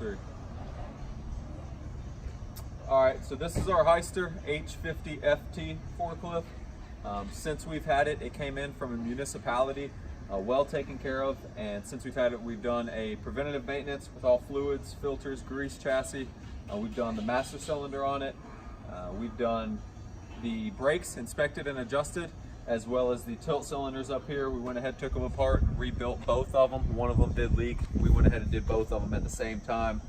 3. Alright, so this is our Hyster H50FT forklift. Since we've had it, it came in from a municipality, well taken care of, and since we've had it, we've done a preventative maintenance with all fluids, filters, grease, chassis. We've done the master cylinder on it. We've done the brakes inspected and adjusted, as well as the tilt cylinders up here. We went ahead, took them apart, and rebuilt both of them. One of them did leak. We went ahead and did both of them at the same time.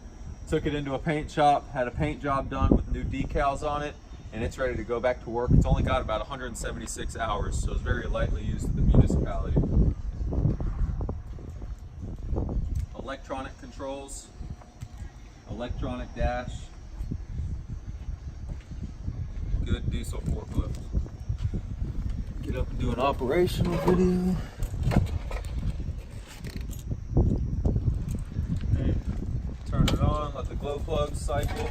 Took it into a paint shop, had a paint job done with new decals on it, and it's ready to go back to work. It's only got about 176 hours, so it's very lightly used at the municipality. Electronic controls, electronic dash, good diesel forklift. Get up and do an operational video. Turn it on, let the glow plugs cycle.